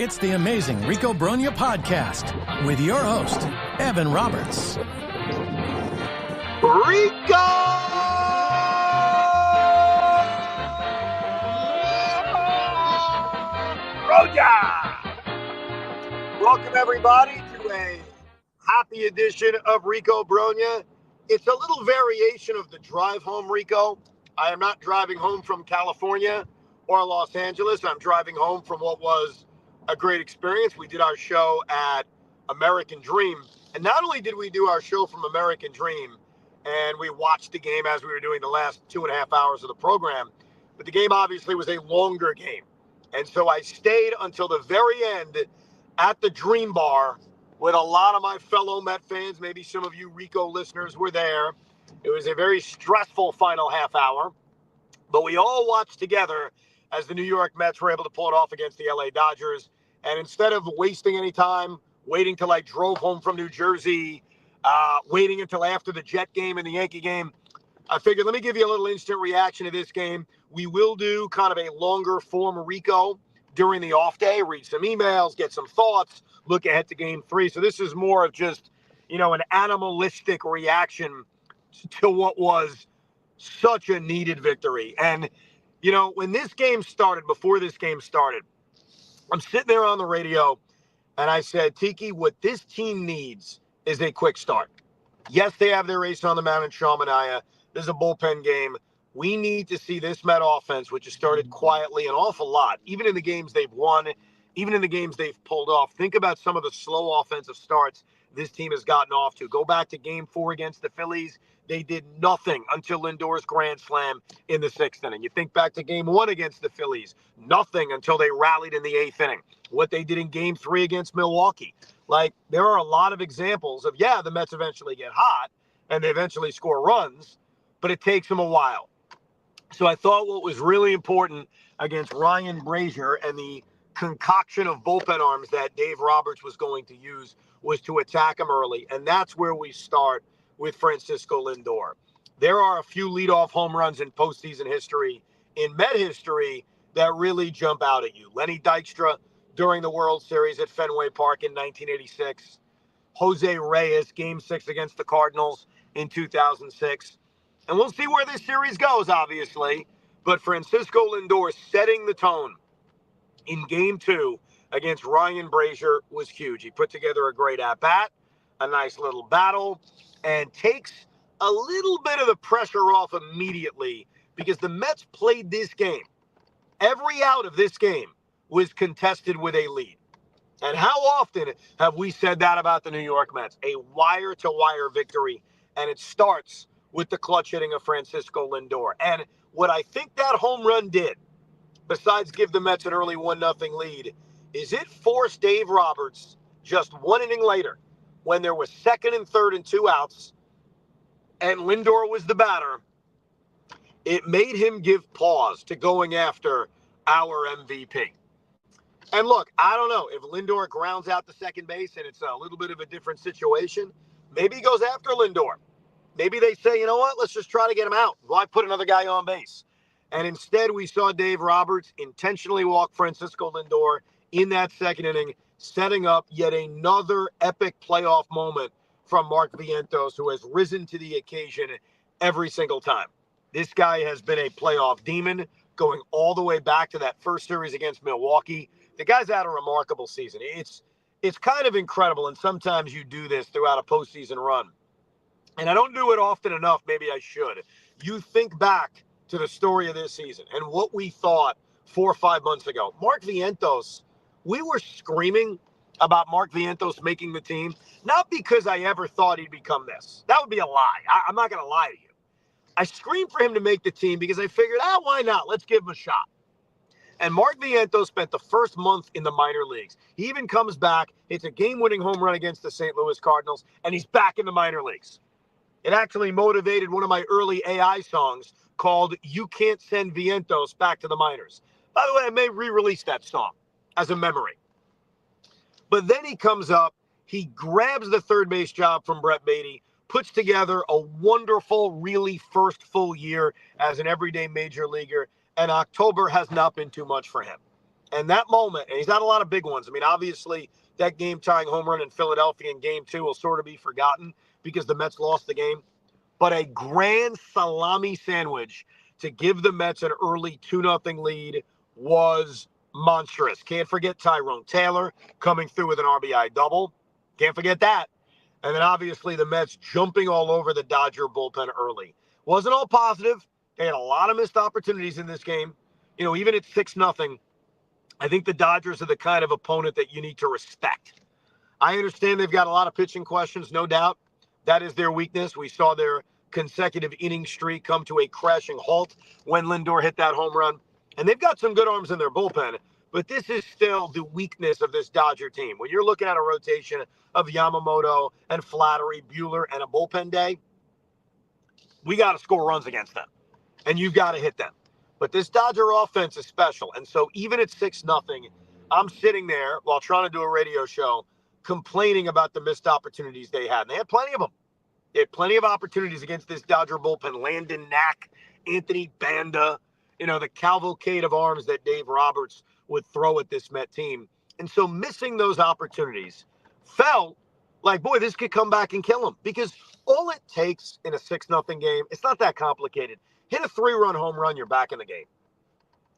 It's the amazing Rico Brogna podcast with your host, Evan Roberts. Rico! Brogna! Welcome, everybody, to a happy edition of Rico Brogna. It's a little variation of the drive home, Rico. I am not driving home from California or Los Angeles. I'm driving home from what was a great experience. We did our show at American Dream. And not only did we do our show from American Dream, and we watched the game as we were doing the last 2.5 hours of the program, but the game obviously was a longer game. And so I stayed until the very end at the Dream Bar with a lot of my fellow Met fans. Maybe some of you Rico listeners were there. It was a very stressful final half hour, but we all watched together as the New York Mets were able to pull it off against the LA Dodgers. And instead of wasting any time, waiting till I drove home from New Jersey, waiting until after the Jet game and the Yankee game, I figured let me give you a little instant reaction to this game. We will do kind of a longer form Rico during the off day, read some emails, get some thoughts, look ahead to game 3. So this is more of just, an animalistic reaction to what was such a needed victory. And when this game started, before this game started, I'm sitting there on the radio and I said, Tiki, what this team needs is a quick start. Yes, they have their ace on the mound in Sean Manaea. This is a bullpen game. We need to see this Met offense, which has started quietly an awful lot, even in the games they've won, even in the games they've pulled off. Think about some of the slow offensive starts this team has gotten off to. Go back to game 4 against the Phillies. They did nothing until Lindor's grand slam in the 6th inning. You think back to game 1 against the Phillies, nothing until they rallied in the 8th inning. What they did in game 3 against Milwaukee. There are a lot of examples of, the Mets eventually get hot and they eventually score runs, but it takes them a while. So I thought what was really important against Ryan Brazier and the concoction of bullpen arms that Dave Roberts was going to use was to attack him early. And that's where we start with Francisco Lindor. There are a few leadoff home runs in postseason history, in Met history, that really jump out at you. Lenny Dykstra during the World Series at Fenway Park in 1986. Jose Reyes, Game 6 against the Cardinals in 2006. And we'll see where this series goes, obviously. But Francisco Lindor setting the tone in Game 2 against Ryan Brazier was huge. He put together a great at-bat, a nice little battle, and takes a little bit of the pressure off immediately because the Mets played this game. Every out of this game was contested with a lead. And how often have we said that about the New York Mets? A wire-to-wire victory, and it starts with the clutch hitting of Francisco Lindor. And what I think that home run did, besides give the Mets an early 1-0 lead, is it forced Dave Roberts just one inning later, when there was 2nd and 3rd and 2 outs, and Lindor was the batter, it made him give pause to going after our MVP. And look, I don't know if Lindor grounds out to second base and it's a little bit of a different situation. Maybe he goes after Lindor. Maybe they say, you know what, let's just try to get him out. Why put another guy on base? And instead, we saw Dave Roberts intentionally walk Francisco Lindor in that 2nd inning, setting up yet another epic playoff moment from Mark Vientos, who has risen to the occasion every single time. This guy has been a playoff demon going all the way back to that first series against Milwaukee. The guy's had a remarkable season. It's kind of incredible, and sometimes you do this throughout a postseason run. And I don't do it often enough. Maybe I should. You think back to the story of this season and what we thought 4 or 5 months ago. Mark Vientos, we were screaming about Mark Vientos making the team, not because I ever thought he'd become this. That would be a lie. I'm not going to lie to you. I screamed for him to make the team because I figured, why not? Let's give him a shot. And Mark Vientos spent the first month in the minor leagues. He even comes back. It's a game-winning home run against the St. Louis Cardinals, and he's back in the minor leagues. It actually motivated one of my early AI songs called You Can't Send Vientos Back to the Minors. By the way, I may re-release that song as a memory. But then he comes up, he grabs the third base job from Brett Beatty, puts together a wonderful, really first full year as an everyday major leaguer, and October has not been too much for him. And that moment, and he's had a lot of big ones. I mean, obviously, that game-tying home run in Philadelphia in Game 2 will sort of be forgotten because the Mets lost the game. But a grand salami sandwich to give the Mets an early 2-0 lead was monstrous. Can't forget Tyrone Taylor coming through with an RBI double. Can't forget that. And then obviously the Mets jumping all over the Dodger bullpen early. Wasn't all positive. They had a lot of missed opportunities in this game. You know, even at 6-0, I think the Dodgers are the kind of opponent that you need to respect. I understand they've got a lot of pitching questions, no doubt. That is their weakness. We saw their consecutive inning streak come to a crashing halt when Lindor hit that home run. And they've got some good arms in their bullpen, but this is still the weakness of this Dodger team. When you're looking at a rotation of Yamamoto and Flattery, Buehler, and a bullpen day, we got to score runs against them, and you've got to hit them. But this Dodger offense is special, and so even at 6-0, I'm sitting there while trying to do a radio show complaining about the missed opportunities they had. And they had plenty of them. They had plenty of opportunities against this Dodger bullpen. Landon Knack, Anthony Banda, you know, the cavalcade of arms that Dave Roberts would throw at this Met team. And so missing those opportunities felt like, boy, this could come back and kill them. Because all it takes in a 6-0 game, it's not that complicated. Hit a 3-run home run, you're back in the game.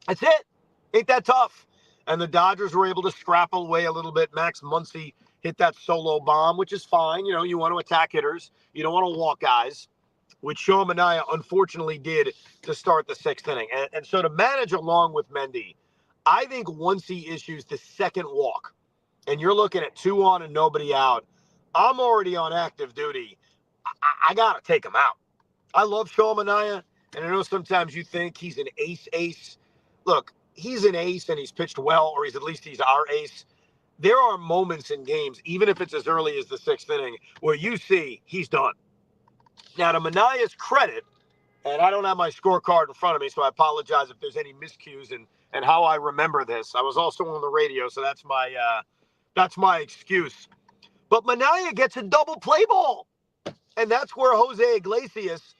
That's it. Ain't that tough. And the Dodgers were able to scrapple away a little bit. Max Muncy hit that solo bomb, which is fine. You know, you want to attack hitters. You don't want to walk guys, which Sean Manaea unfortunately did to start the 6th inning. And so to manage along with Mendy, I think once he issues the second walk, and you're looking at 2 on and nobody out, I'm already on active duty. I got to take him out. I love Sean Manaea, and I know sometimes you think he's an ace. Look, he's an ace and he's pitched well, or he's our ace. There are moments in games, even if it's as early as the 6th inning, where you see he's done. Now, to Manaea's credit, and I don't have my scorecard in front of me, so I apologize if there's any miscues and how I remember this. I was also on the radio, so that's my excuse. But Manaea gets a double play ball, and that's where Jose Iglesias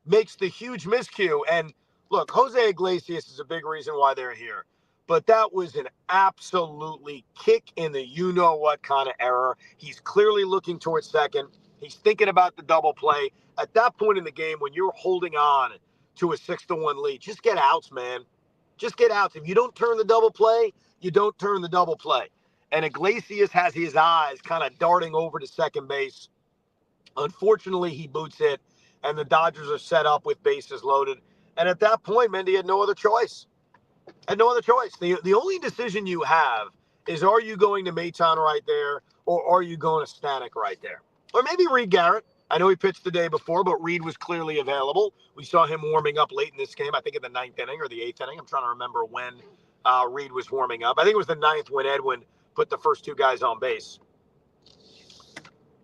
makes the huge miscue. And look, Jose Iglesias is a big reason why they're here. But that was an absolutely kick in the you-know-what kind of error. He's clearly looking towards second. He's thinking about the double play. At that point in the game, when you're holding on to a 6-1 lead, just get outs, man. Just get outs. If you don't turn the double play, you don't turn the double play. And Iglesias has his eyes kind of darting over to second base. Unfortunately, he boots it, and the Dodgers are set up with bases loaded. And at that point, Mendy had no other choice. The only decision you have is, are you going to Maton right there, or are you going to Stanek right there? Or maybe Reed Garrett. I know he pitched the day before, but Reed was clearly available. We saw him warming up late in this game, I think in the 9th inning or the 8th inning. I'm trying to remember when Reed was warming up. I think it was the 9th when Edwin put the first 2 guys on base.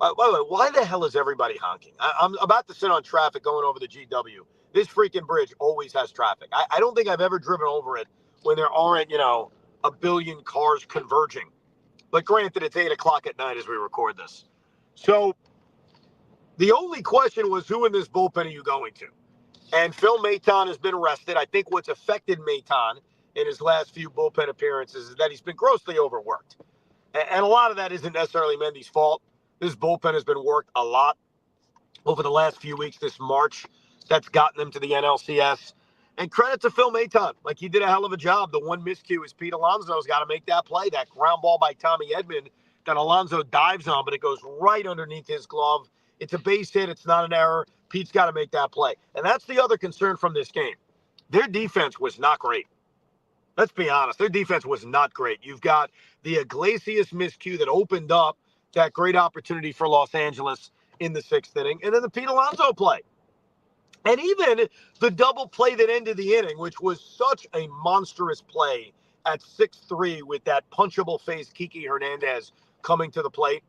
By the way, why the hell is everybody honking? I'm about to sit on traffic going over the GW. This freaking bridge always has traffic. I don't think I've ever driven over it when there aren't, a billion cars converging. But granted, it's 8 o'clock at night as we record this. So the only question was, who in this bullpen are you going to? And Phil Maton has been rested. I think what's affected Maton in his last few bullpen appearances is that he's been grossly overworked. And a lot of that isn't necessarily Mendy's fault. This bullpen has been worked a lot over the last few weeks, this March. That's gotten them to the NLCS. And credit to Phil Maton. Like, he did a hell of a job. The one miscue is Pete Alonso's got to make that play. That ground ball by Tommy Edman that Alonso dives on, but it goes right underneath his glove. It's a base hit. It's not an error. Pete's got to make that play. And that's the other concern from this game. Their defense was not great. Let's be honest. Their defense was not great. You've got the Iglesias miscue that opened up that great opportunity for Los Angeles in the 6th inning, and then the Pete Alonso play. And even the double play that ended the inning, which was such a monstrous play at 6-3 with that punchable face Kiki Hernandez coming to the plate.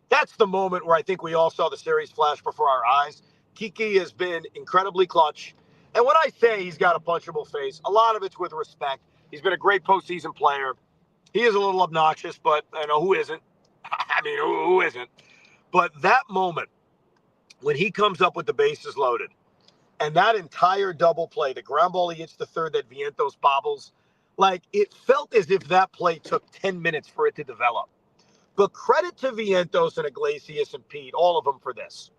That's the moment where I think we all saw the series flash before our eyes. Kiki has been incredibly clutch. And when I say he's got a punchable face, a lot of it's with respect. He's been a great postseason player. He is a little obnoxious, but who isn't? I mean, who isn't? But that moment when he comes up with the bases loaded and that entire double play, the ground ball he hits the third that Vientos bobbles, Like, it felt as if that play took 10 minutes for it to develop. But credit to Vientos and Iglesias and Pete, all of them for this.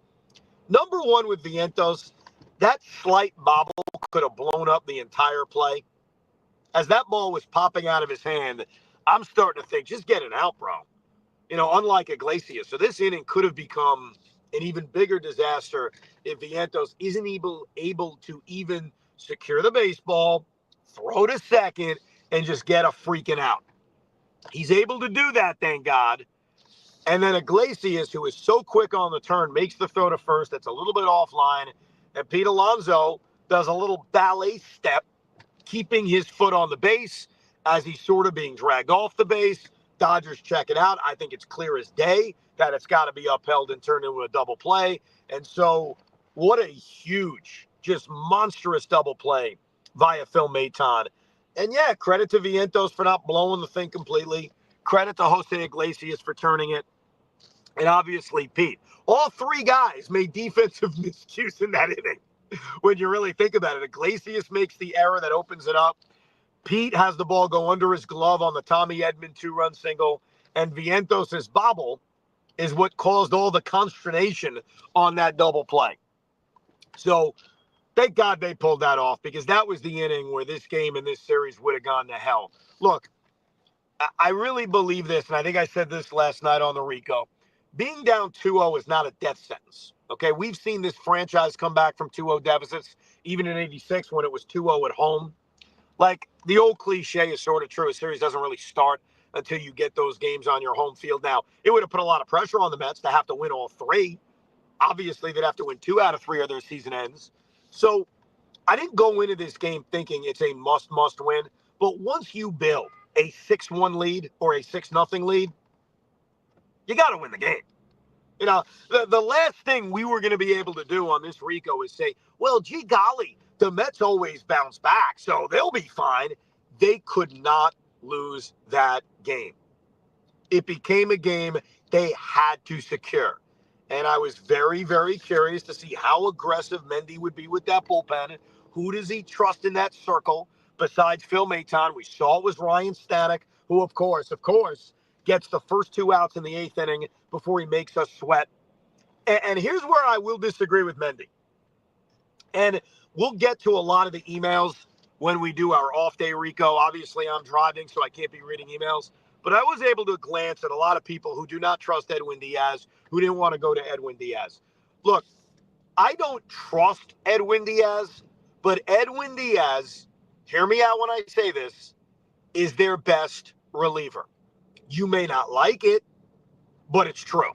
Number one with Vientos, that slight bobble could have blown up the entire play. As that ball was popping out of his hand, I'm starting to think, just get it out, bro. Unlike Iglesias. So this inning could have become an even bigger disaster if Vientos isn't able to even secure the baseball, throw to second, and just get a freaking out. He's able to do that, thank God. And then Iglesias, who is so quick on the turn, makes the throw to first. That's a little bit offline. And Pete Alonso does a little ballet step, keeping his foot on the base as he's sort of being dragged off the base. Dodgers check it out. I think it's clear as day that it's got to be upheld and turned into a double play. And so what a huge, just monstrous double play via Phil Maton. And yeah, credit to Vientos for not blowing the thing completely. Credit to Jose Iglesias for turning it. And obviously Pete. All three guys made defensive miscues in that inning. When you really think about it, Iglesias makes the error that opens it up. Pete has the ball go under his glove on the Tommy Edman 2-run single. And Vientos' bobble is what caused all the consternation on that double play. So thank God they pulled that off, because that was the inning where this game and this series would have gone to hell. Look, I really believe this, and I think I said this last night on the Rico. Being down 2-0 is not a death sentence. Okay, we've seen this franchise come back from 2-0 deficits, even in '86 when it was 2-0 at home. Like, the old cliche is sort of true. A series doesn't really start until you get those games on your home field. Now, it would have put a lot of pressure on the Mets to have to win all three. Obviously, they'd have to win 2 out of 3 or their season ends. So I didn't go into this game thinking it's a must win. But once you build a 6-1 lead or a 6-0 lead, you got to win the game. The last thing we were going to be able to do on this Rico is say, well, gee golly, the Mets always bounce back, so they'll be fine. They could not lose that game. It became a game they had to secure. And I was very, very curious to see how aggressive Mendy would be with that bullpen. Who does he trust in that circle besides Phil Maton? We saw it was Ryan Stanek, who, of course, gets the first 2 outs in the 8th inning before he makes us sweat. And here's where I will disagree with Mendy. And we'll get to a lot of the emails when we do our off-day Rico. Obviously, I'm driving, so I can't be reading emails. But I was able to glance at a lot of people who do not trust Edwin Diaz, who didn't want to go to Edwin Diaz. Look, I don't trust Edwin Diaz, but Edwin Diaz, hear me out when I say this, is their best reliever. You may not like it, but it's true.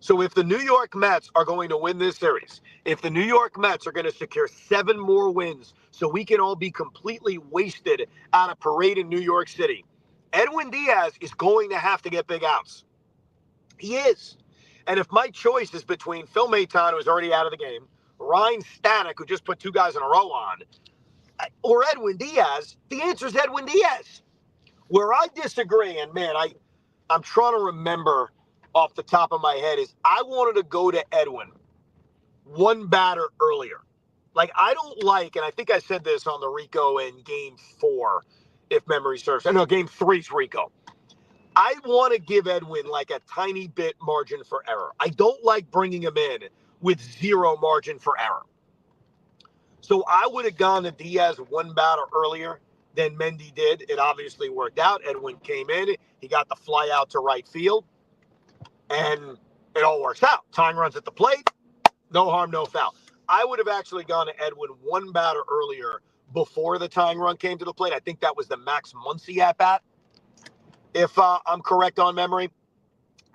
So if the New York Mets are going to win this series, if the New York Mets are going to secure 7 more wins so we can all be completely wasted at a parade in New York City, Edwin Diaz is going to have to get big outs. He is. And if my choice is between Phil Maton, who's already out of the game, Ryan Stanek, who just put 2 guys in a row on, or Edwin Diaz, the answer is Edwin Diaz. Where I disagree, and man, I'm trying to remember off the top of my head, is I wanted to go to Edwin 1 batter earlier. Like, I don't like, and I think I said this on the Rico in game 4, if memory serves. No, game 3's Rico. I want to give Edwin like a tiny bit margin for error. I don't like bringing him in with 0 margin for error. So I would have gone to Diaz 1 batter earlier than Mendy did. It obviously worked out. Edwin came in. He got the fly out to right field. And it all works out. Tying runs at the plate. No harm, no foul. I would have actually gone to Edwin 1 batter earlier before the tying run came to the plate. I think that was the Max Muncy at-bat, if I'm correct on memory.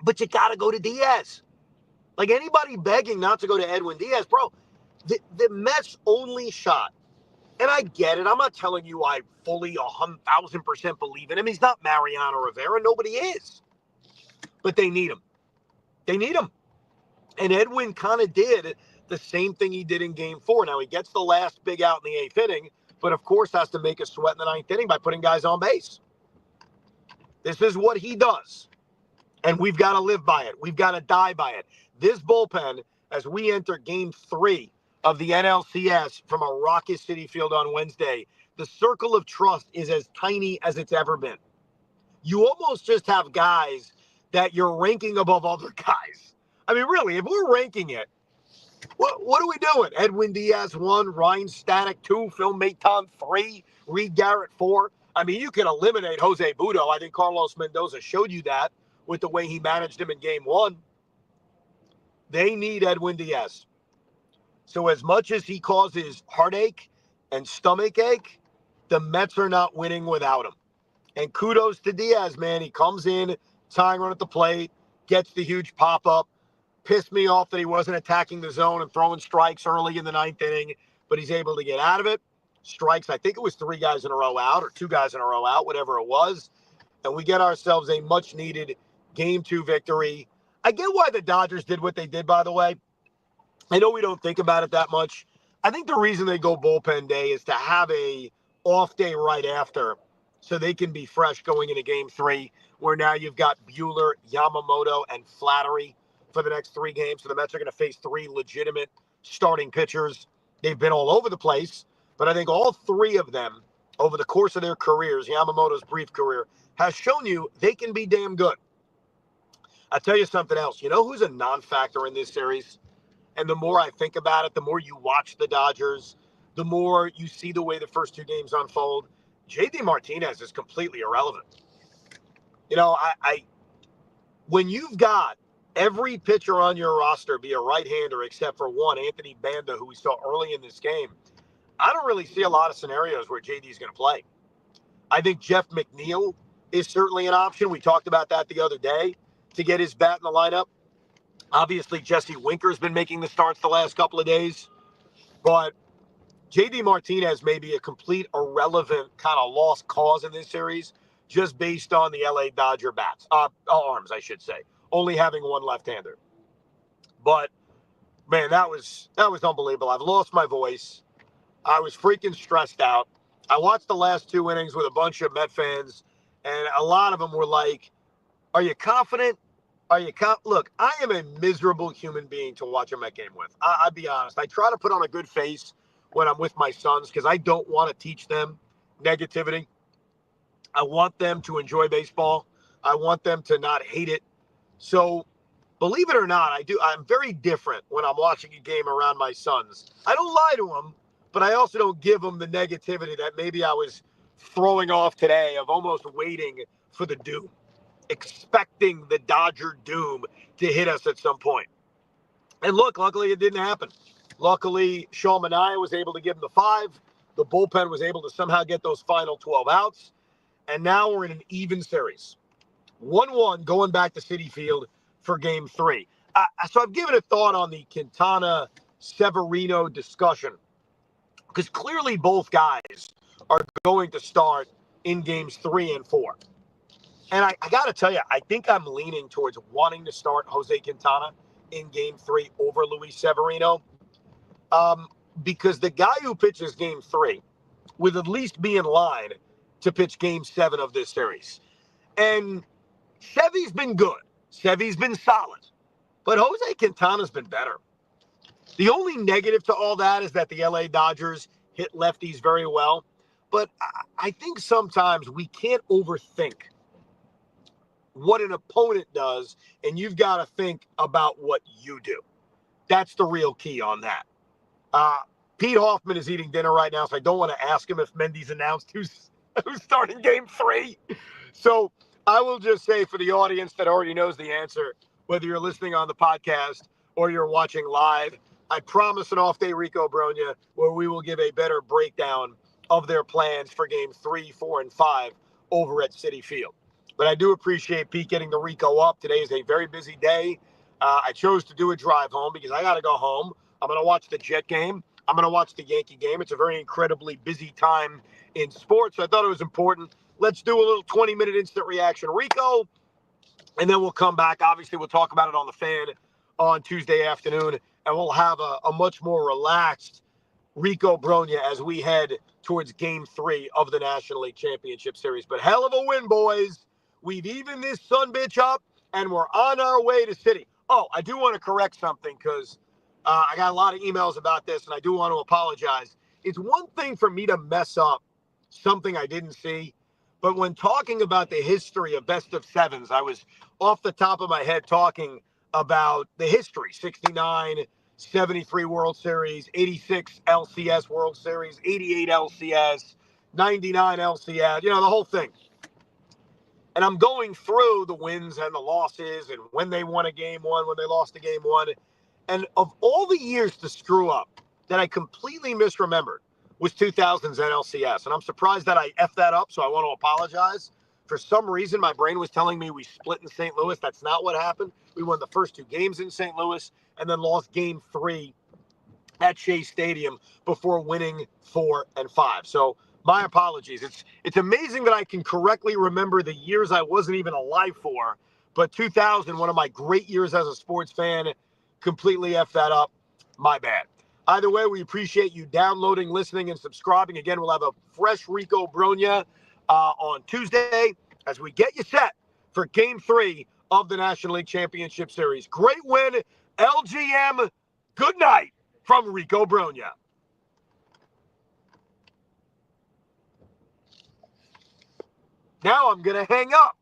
But you got to go to Diaz. Like, anybody begging not to go to Edwin Diaz, bro, the Mets' only shot, and I get it. I'm not telling you I fully 1,000% believe in him. He's not Mariano Rivera. Nobody is. But they need him. They need him. And Edwin kind of did the same thing he did in game 4. Now, he gets the last big out in the 8th inning, but of course has to make a sweat in the 9th inning by putting guys on base. This is what he does. And we've got to live by it. We've got to die by it. This bullpen, as we enter game 3 of the NLCS from a raucous Citi Field on Wednesday, the circle of trust is as tiny as it's ever been. You almost just have guys that you're ranking above other guys. I mean, really, if we're ranking it, what are we doing? Edwin Diaz 1, Ryan Stanek 2, Phil Maton 3, Reed Garrett 4. I mean, you can eliminate Jose Budo. I think Carlos Mendoza showed you that with the way he managed him in game 1. They need Edwin Diaz. So as much as he causes heartache and stomach ache, the Mets are not winning without him. And kudos to Diaz, man. He comes in, tying run at the plate, gets the huge pop-up. Pissed me off that he wasn't attacking the zone and throwing strikes early in the 9th inning, but he's able to get out of it. Strikes, I think it was 3 guys in a row out or 2 guys in a row out, whatever it was. And we get ourselves a much-needed Game 2 victory. I get why the Dodgers did what they did, by the way. I know we don't think about it that much. I think the reason they go bullpen day is to have a off day right after so they can be fresh going into Game 3, where now you've got Buehler, Yamamoto, and Flattery for the next 3 games. So the Mets are going to face 3 legitimate starting pitchers. They've been all over the place, but I think all 3 of them over the course of their careers, Yamamoto's brief career, has shown you they can be damn good. I'll tell you something else. You know who's a non-factor in this series? And the more I think about it, the more you watch the Dodgers, the more you see the way the first 2 games unfold. J.D. Martinez is completely irrelevant. You know, when you've got every pitcher on your roster be a right-hander except for one, Anthony Banda, who we saw early in this game, I don't really see a lot of scenarios where JD is going to play. I think Jeff McNeil is certainly an option. We talked about that the other day to get his bat in the lineup. Obviously, Jesse Winker's been making the starts the last couple of days, but JD Martinez may be a complete irrelevant kind of lost cause in this series just based on the LA Dodger arms, I should say, only having one left-hander. But, man, that was unbelievable. I've lost my voice. I was freaking stressed out. I watched the last 2 innings with a bunch of Met fans, and a lot of them were like, are you confident? Look, I am a miserable human being to watch a Met game with. I'll be honest. I try to put on a good face when I'm with my sons because I don't want to teach them negativity. I want them to enjoy baseball. I want them to not hate it. So, believe it or not, I'm very different when I'm watching a game around my sons. I don't lie to them, but I also don't give them the negativity that maybe I was throwing off today of almost waiting for the doom, expecting the Dodger doom to hit us at some point. And look, luckily it didn't happen. Luckily, Sean Manaea was able to give him the 5. The bullpen was able to somehow get those final 12 outs. And now we're in an even series. 1-1 going back to Citi Field for Game 3. So I've given a thought on the Quintana-Severino discussion because clearly both guys are going to start in Games 3 and 4. And I got to tell you, I think I'm leaning towards wanting to start Jose Quintana in Game 3 over Luis Severino because the guy who pitches Game 3 would at least be in line to pitch Game 7 of this series. And Sevy's been good. Sevy's been solid. But Jose Quintana's been better. The only negative to all that is that the LA Dodgers hit lefties very well. But I think sometimes we can't overthink what an opponent does, and you've got to think about what you do. That's the real key on that. Pete Hoffman is eating dinner right now, so I don't want to ask him if Mendy's announced who's starting Game 3. So I will just say for the audience that already knows the answer, whether you're listening on the podcast or you're watching live, I promise an off day Rico Brogna where we will give a better breakdown of their plans for Game 3, 4, and 5 over at Citi Field. But I do appreciate Pete getting the Rico up. Today is a very busy day. I chose to do a drive home because I got to go home. I'm going to watch the Jet game. I'm going to watch the Yankee game. It's a very incredibly busy time in sports. So I thought it was important. Let's do a little 20-minute instant reaction Rico, and then we'll come back. Obviously, we'll talk about it on the Fan on Tuesday afternoon, and we'll have a much more relaxed Rico Brogna as we head towards Game 3 of the National League Championship Series. But hell of a win, boys. We've evened this sumbitch up, and we're on our way to Citi. Oh, I do want to correct something because I got a lot of emails about this, and I do want to apologize. It's one thing for me to mess up something I didn't see, but when talking about the history of best of sevens, I was off the top of my head talking about the history: 69, 73 World Series, 86 LCS World Series, 88 LCS, 99 LCS, the whole thing. And I'm going through the wins and the losses and when they won a game one, when they lost a game one. And of all the years to screw up that I completely misremembered was 2000's NLCS. And I'm surprised that I effed that up, so I want to apologize. For some reason, my brain was telling me we split in St. Louis. That's not what happened. We won the first 2 games in St. Louis and then lost game 3 at Shea Stadium before winning 4 and 5. So my apologies. It's amazing that I can correctly remember the years I wasn't even alive for. But 2000, one of my great years as a sports fan, completely effed that up. My bad. Either way, we appreciate you downloading, listening, and subscribing. Again, we'll have a fresh Rico Brogna on Tuesday as we get you set for Game 3 of the National League Championship Series. Great win, LGM. Good night from Rico Brogna. Now I'm going to hang up.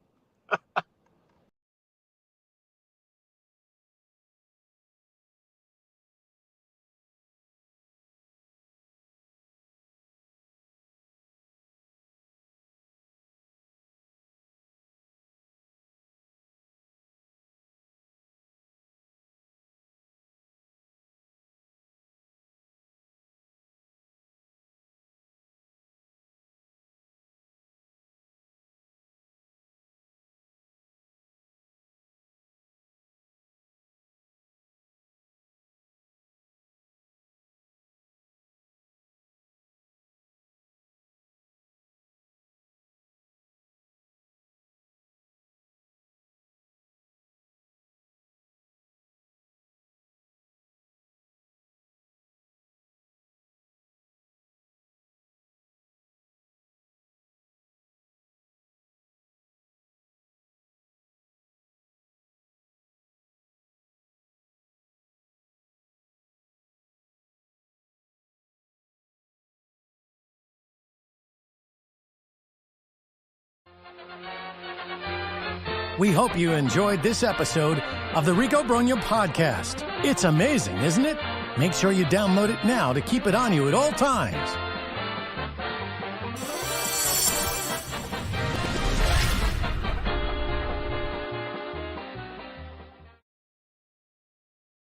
We hope you enjoyed this episode of the Rico Brogna podcast. It's amazing, isn't it? Make sure you download it now to keep it on you at all times.